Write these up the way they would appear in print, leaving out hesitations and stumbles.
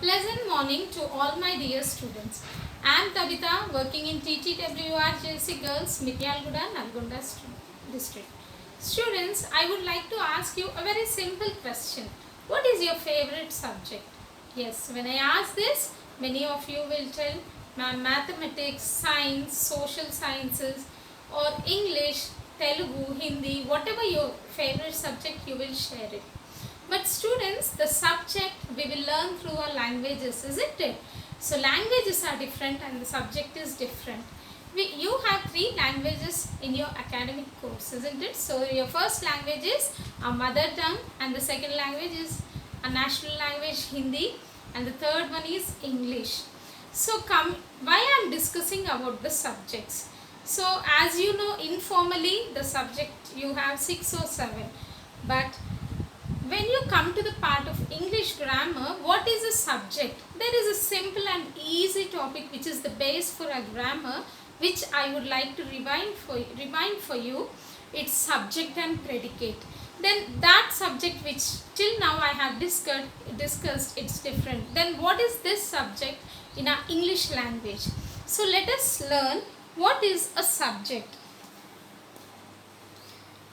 pleasant morning to all my dear students. I am Tabitha, working in TTWR Girls, Mityalguda, Nalgonda district. Students, I would like to ask you a very simple question. What is your favorite subject? Yes, when I ask this, many of you will tell mathematics, science, social sciences or English, Telugu, Hindi, whatever your favorite subject, you will share it. But students, the subject we will learn through our languages, isn't it? So languages are different and the subject is different. You have 3 languages in your academic course, isn't it? So your first language is our mother tongue, and the second language is a national language, Hindi, and the third one is English. So why I am discussing about the subjects. So as you know, informally the subject you have 6 or 7, but when you come to the part of English grammar, what is a subject? There is a simple and easy topic which is the base for a grammar, which I would like to remind for you. It's subject and predicate. Then that subject which till now I have discussed, it's different. Then what is this subject in our English language? So let us learn what is a subject.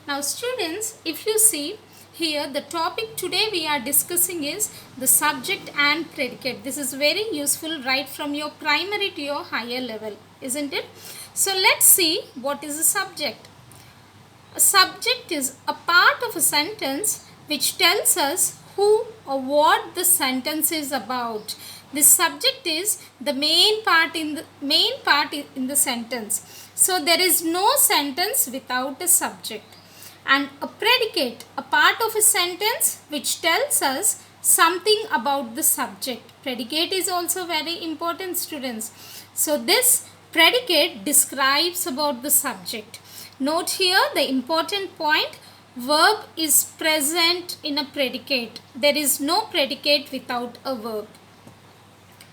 Now students, if you see, here the topic today we are discussing is the subject and predicate. This is very useful right from your primary to your higher level, isn't it? So let's see what is a subject. A subject is a part of a sentence which tells us who or what the sentence is about. This subject is the main part in the sentence. So there is no sentence without a subject. And a predicate, a part of a sentence which tells us something about the subject. Predicate is also very important, students. So this predicate describes about the subject. Note here the important point, verb is present in a predicate. There is no predicate without a verb.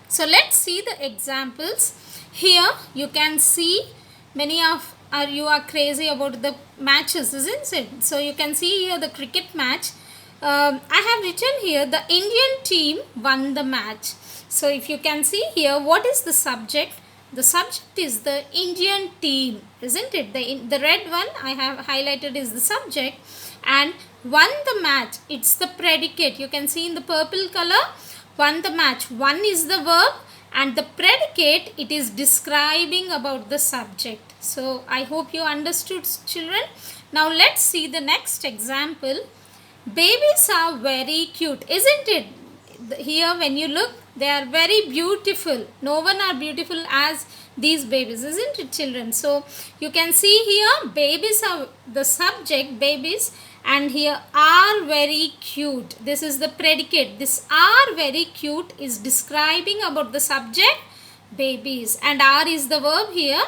So let's see the examples. Here you can see many of you are crazy about the matches, isn't it? So you can see here the cricket match. I have written here the Indian team won the match. So if you can see here, what is the subject? The subject is the Indian team, isn't it? The red one I have highlighted is the subject, and won the match, it's the predicate. You can see in the purple color, won the match. Won is the verb, and the predicate, it is describing about the subject. So I hope you understood, children. Now let's see the next example. Babies are very cute, isn't it? Here when you look, they are very beautiful. No one are beautiful as these babies, isn't it, children? So you can see here babies are the subject, babies, and here are very cute. This is the predicate. This are very cute is describing about the subject, babies, and are is the verb here.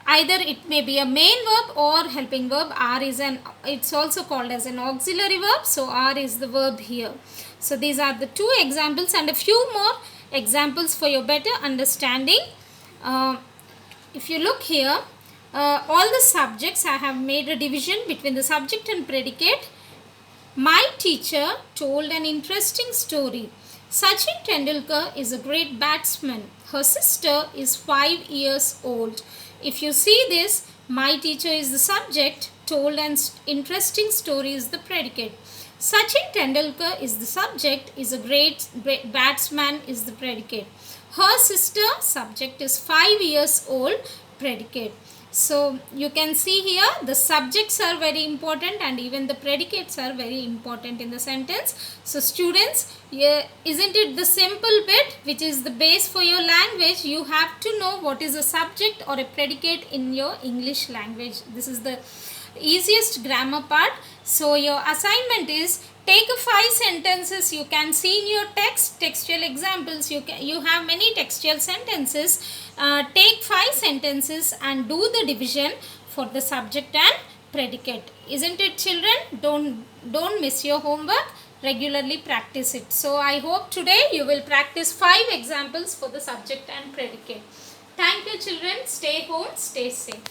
Either it may be a main verb or helping verb. Are is it's also called as an auxiliary verb. So are is the verb here. So these are the 2 examples and a few more examples for your better understanding. If you look here, all the subjects, I have made a division between the subject and predicate. My teacher told an interesting story. Sachin Tendulkar is a great batsman. Her sister is 5 years old. If you see this, my teacher is the subject, told an interesting story is the predicate. Sachin Tendulkar is the subject, is a great batsman is the predicate. Her sister, subject is 5 years old, predicate. So you can see here the subjects are very important and even the predicates are very important in the sentence. So students, isn't it the simple bit which is the base for your language? You have to know what is a subject or a predicate in your English language. This is the easiest grammar part. So your assignment is take 5 sentences. You can see in your textual examples, you have many textual sentences. Take 5 sentences and do the division for the subject and predicate. Isn't it, children? Don't miss your homework. Regularly practice it. So I hope today you will practice 5 examples for the subject and predicate. Thank you, children. Stay home, stay safe.